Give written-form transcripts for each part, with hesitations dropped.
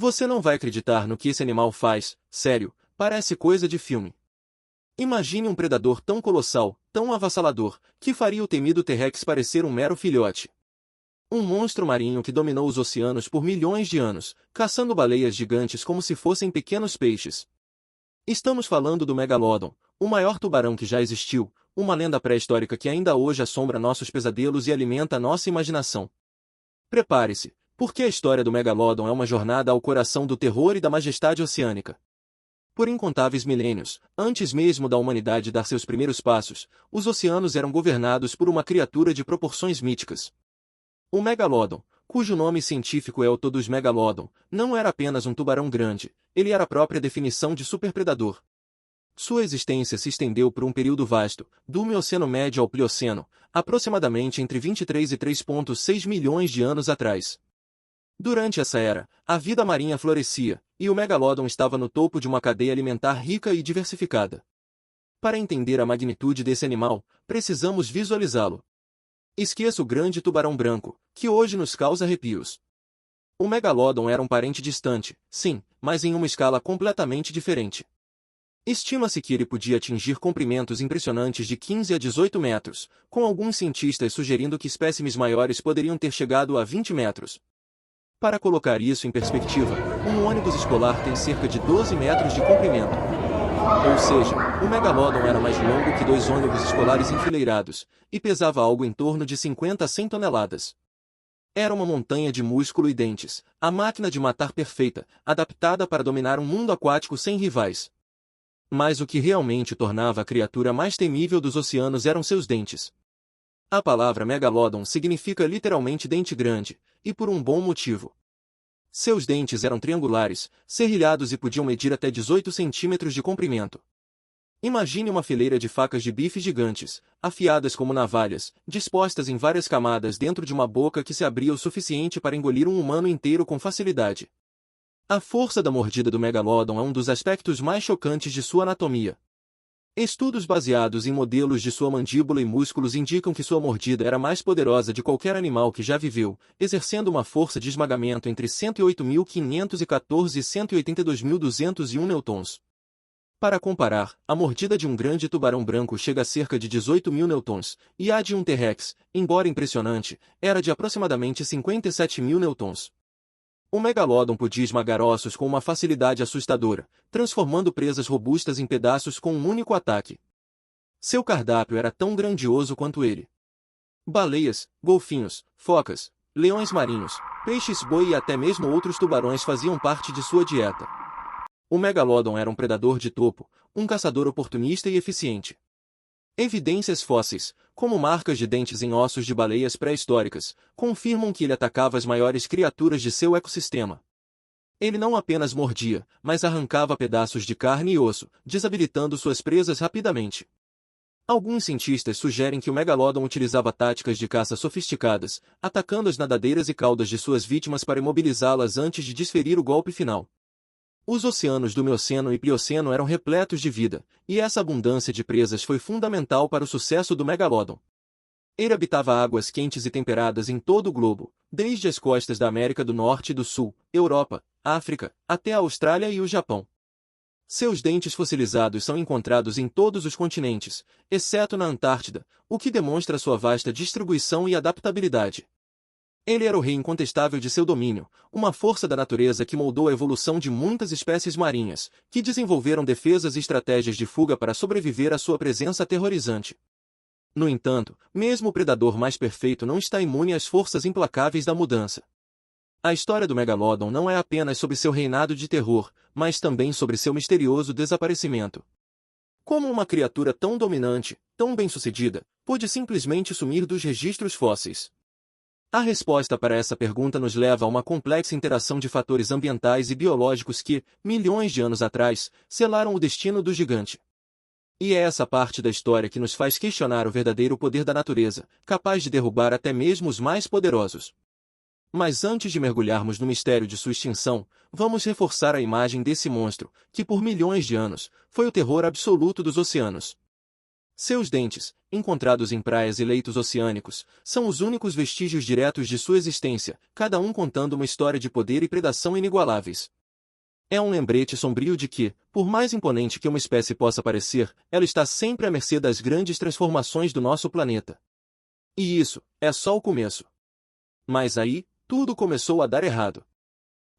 Você não vai acreditar no que esse animal faz, sério, parece coisa de filme. Imagine um predador tão colossal, tão avassalador, que faria o temido T-Rex parecer um mero filhote. Um monstro marinho que dominou os oceanos por milhões de anos, caçando baleias gigantes como se fossem pequenos peixes. Estamos falando do Megalodon, o maior tubarão que já existiu, uma lenda pré-histórica que ainda hoje assombra nossos pesadelos e alimenta nossa imaginação. Prepare-se, porque a história do Megalodon é uma jornada ao coração do terror e da majestade oceânica. Por incontáveis milênios, antes mesmo da humanidade dar seus primeiros passos, os oceanos eram governados por uma criatura de proporções míticas. O Megalodon, cujo nome científico é Otodus megalodon, não era apenas um tubarão grande, ele era a própria definição de superpredador. Sua existência se estendeu por um período vasto, do Mioceno Médio ao Plioceno, aproximadamente entre 23 e 3,6 milhões de anos atrás. Durante essa era, a vida marinha florescia, e o Megalodon estava no topo de uma cadeia alimentar rica e diversificada. Para entender a magnitude desse animal, precisamos visualizá-lo. Esqueça o grande tubarão branco, que hoje nos causa arrepios. O Megalodon era um parente distante, sim, mas em uma escala completamente diferente. Estima-se que ele podia atingir comprimentos impressionantes de 15 a 18 metros, com alguns cientistas sugerindo que espécimes maiores poderiam ter chegado a 20 metros. Para colocar isso em perspectiva, um ônibus escolar tem cerca de 12 metros de comprimento. Ou seja, o Megalodon era mais longo que 2 ônibus escolares enfileirados, e pesava algo em torno de 50 a 100 toneladas. Era uma montanha de músculo e dentes, a máquina de matar perfeita, adaptada para dominar um mundo aquático sem rivais. Mas o que realmente tornava a criatura mais temível dos oceanos eram seus dentes. A palavra Megalodon significa literalmente dente grande, e por um bom motivo. Seus dentes eram triangulares, serrilhados e podiam medir até 18 centímetros de comprimento. Imagine uma fileira de facas de bife gigantes, afiadas como navalhas, dispostas em várias camadas dentro de uma boca que se abria o suficiente para engolir um humano inteiro com facilidade. A força da mordida do Megalodon é um dos aspectos mais chocantes de sua anatomia. Estudos baseados em modelos de sua mandíbula e músculos indicam que sua mordida era mais poderosa de qualquer animal que já viveu, exercendo uma força de esmagamento entre 108.514 e 182.201 newtons. Para comparar, a mordida de um grande tubarão branco chega a cerca de 18.000 newtons, e a de um T-Rex, embora impressionante, era de aproximadamente 57.000 newtons. O Megalodon podia esmagar ossos com uma facilidade assustadora, transformando presas robustas em pedaços com um único ataque. Seu cardápio era tão grandioso quanto ele. Baleias, golfinhos, focas, leões marinhos, peixes-boi e até mesmo outros tubarões faziam parte de sua dieta. O Megalodon era um predador de topo, um caçador oportunista e eficiente. Evidências fósseis, como marcas de dentes em ossos de baleias pré-históricas, confirmam que ele atacava as maiores criaturas de seu ecossistema. Ele não apenas mordia, mas arrancava pedaços de carne e osso, desabilitando suas presas rapidamente. Alguns cientistas sugerem que o Megalodon utilizava táticas de caça sofisticadas, atacando as nadadeiras e caudas de suas vítimas para imobilizá-las antes de desferir o golpe final. Os oceanos do Mioceno e Plioceno eram repletos de vida, e essa abundância de presas foi fundamental para o sucesso do Megalodon. Ele habitava águas quentes e temperadas em todo o globo, desde as costas da América do Norte e do Sul, Europa, África, até a Austrália e o Japão. Seus dentes fossilizados são encontrados em todos os continentes, exceto na Antártida, o que demonstra sua vasta distribuição e adaptabilidade. Ele era o rei incontestável de seu domínio, uma força da natureza que moldou a evolução de muitas espécies marinhas, que desenvolveram defesas e estratégias de fuga para sobreviver à sua presença aterrorizante. No entanto, mesmo o predador mais perfeito não está imune às forças implacáveis da mudança. A história do Megalodon não é apenas sobre seu reinado de terror, mas também sobre seu misterioso desaparecimento. Como uma criatura tão dominante, tão bem-sucedida, pôde simplesmente sumir dos registros fósseis? A resposta para essa pergunta nos leva a uma complexa interação de fatores ambientais e biológicos que, milhões de anos atrás, selaram o destino do gigante. E é essa parte da história que nos faz questionar o verdadeiro poder da natureza, capaz de derrubar até mesmo os mais poderosos. Mas antes de mergulharmos no mistério de sua extinção, vamos reforçar a imagem desse monstro, que por milhões de anos, foi o terror absoluto dos oceanos. Seus dentes, encontrados em praias e leitos oceânicos, são os únicos vestígios diretos de sua existência, cada um contando uma história de poder e predação inigualáveis. É um lembrete sombrio de que, por mais imponente que uma espécie possa parecer, ela está sempre à mercê das grandes transformações do nosso planeta. E isso é só o começo. Mas aí, tudo começou a dar errado.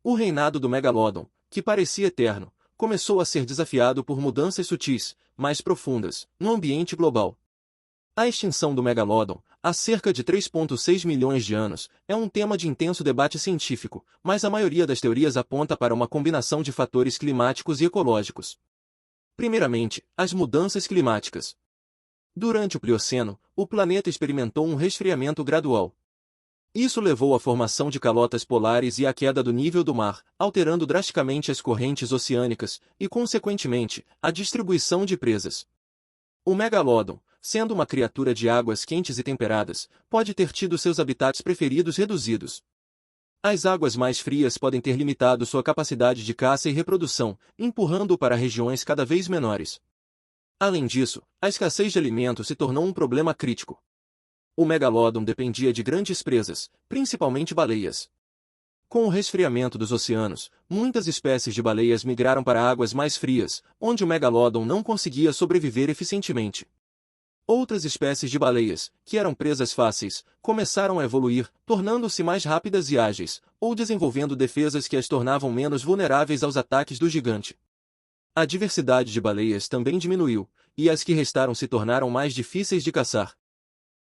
O reinado do Megalodon, que parecia eterno, começou a ser desafiado por mudanças sutis, mais profundas, no ambiente global. A extinção do Megalodon, há cerca de 3,6 milhões de anos, é um tema de intenso debate científico, mas a maioria das teorias aponta para uma combinação de fatores climáticos e ecológicos. Primeiramente, as mudanças climáticas. Durante o Plioceno, o planeta experimentou um resfriamento gradual. Isso levou à formação de calotas polares e à queda do nível do mar, alterando drasticamente as correntes oceânicas e, consequentemente, a distribuição de presas. O Megalodon, sendo uma criatura de águas quentes e temperadas, pode ter tido seus habitats preferidos reduzidos. As águas mais frias podem ter limitado sua capacidade de caça e reprodução, empurrando-o para regiões cada vez menores. Além disso, a escassez de alimentos se tornou um problema crítico. O Megalodon dependia de grandes presas, principalmente baleias. Com o resfriamento dos oceanos, muitas espécies de baleias migraram para águas mais frias, onde o Megalodon não conseguia sobreviver eficientemente. Outras espécies de baleias, que eram presas fáceis, começaram a evoluir, tornando-se mais rápidas e ágeis, ou desenvolvendo defesas que as tornavam menos vulneráveis aos ataques do gigante. A diversidade de baleias também diminuiu, e as que restaram se tornaram mais difíceis de caçar.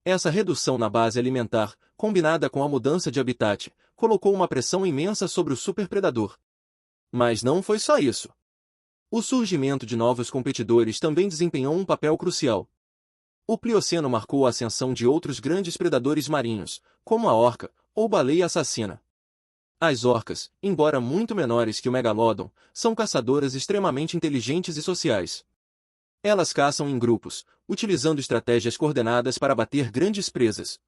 Essa redução na base alimentar, combinada com a mudança de habitat, colocou uma pressão imensa sobre o superpredador. Mas não foi só isso. O surgimento de novos competidores também desempenhou um papel crucial. O Plioceno marcou a ascensão de outros grandes predadores marinhos, como a orca, ou baleia assassina. As orcas, embora muito menores que o Megalodon, são caçadoras extremamente inteligentes e sociais. Elas caçam em grupos, utilizando estratégias coordenadas para abater grandes presas.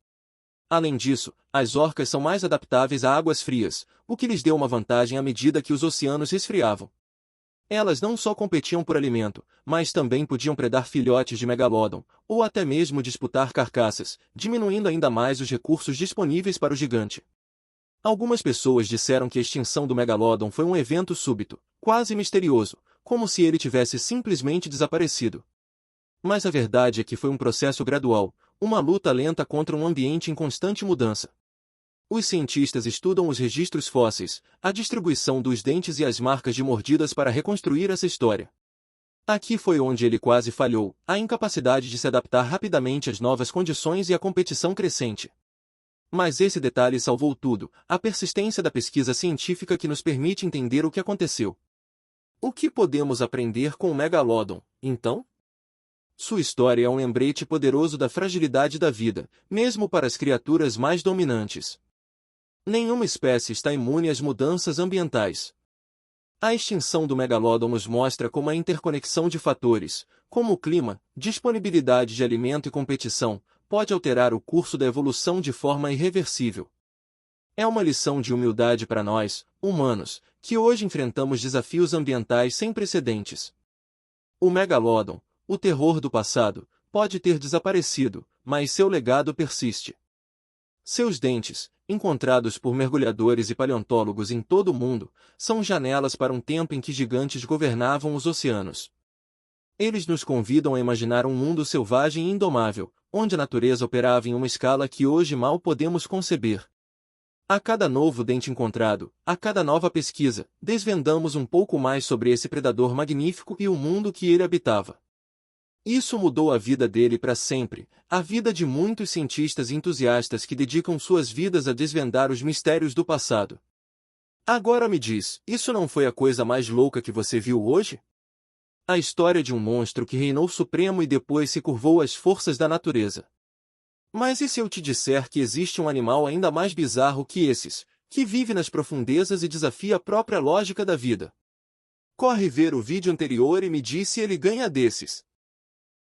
Além disso, as orcas são mais adaptáveis a águas frias, o que lhes deu uma vantagem à medida que os oceanos resfriavam. Elas não só competiam por alimento, mas também podiam predar filhotes de Megalodon, ou até mesmo disputar carcaças, diminuindo ainda mais os recursos disponíveis para o gigante. Algumas pessoas disseram que a extinção do Megalodon foi um evento súbito, quase misterioso, como se ele tivesse simplesmente desaparecido. Mas a verdade é que foi um processo gradual, uma luta lenta contra um ambiente em constante mudança. Os cientistas estudam os registros fósseis, a distribuição dos dentes e as marcas de mordidas para reconstruir essa história. Aqui foi onde ele quase falhou, a incapacidade de se adaptar rapidamente às novas condições e à competição crescente. Mas esse detalhe salvou tudo, a persistência da pesquisa científica que nos permite entender o que aconteceu. O que podemos aprender com o Megalodon, então? Sua história é um lembrete poderoso da fragilidade da vida, mesmo para as criaturas mais dominantes. Nenhuma espécie está imune às mudanças ambientais. A extinção do Megalodon nos mostra como a interconexão de fatores, como o clima, disponibilidade de alimento e competição, pode alterar o curso da evolução de forma irreversível. É uma lição de humildade para nós, humanos, que hoje enfrentamos desafios ambientais sem precedentes. O Megalodon, o terror do passado, pode ter desaparecido, mas seu legado persiste. Seus dentes, encontrados por mergulhadores e paleontólogos em todo o mundo, são janelas para um tempo em que gigantes governavam os oceanos. Eles nos convidam a imaginar um mundo selvagem e indomável, onde a natureza operava em uma escala que hoje mal podemos conceber. A cada novo dente encontrado, a cada nova pesquisa, desvendamos um pouco mais sobre esse predador magnífico e o mundo que ele habitava. Isso mudou a vida dele para sempre, a vida de muitos cientistas e entusiastas que dedicam suas vidas a desvendar os mistérios do passado. Agora me diz, isso não foi a coisa mais louca que você viu hoje? A história de um monstro que reinou supremo e depois se curvou às forças da natureza. Mas e se eu te disser que existe um animal ainda mais bizarro que esses, que vive nas profundezas e desafia a própria lógica da vida? Corre ver o vídeo anterior e me diz se ele ganha desses.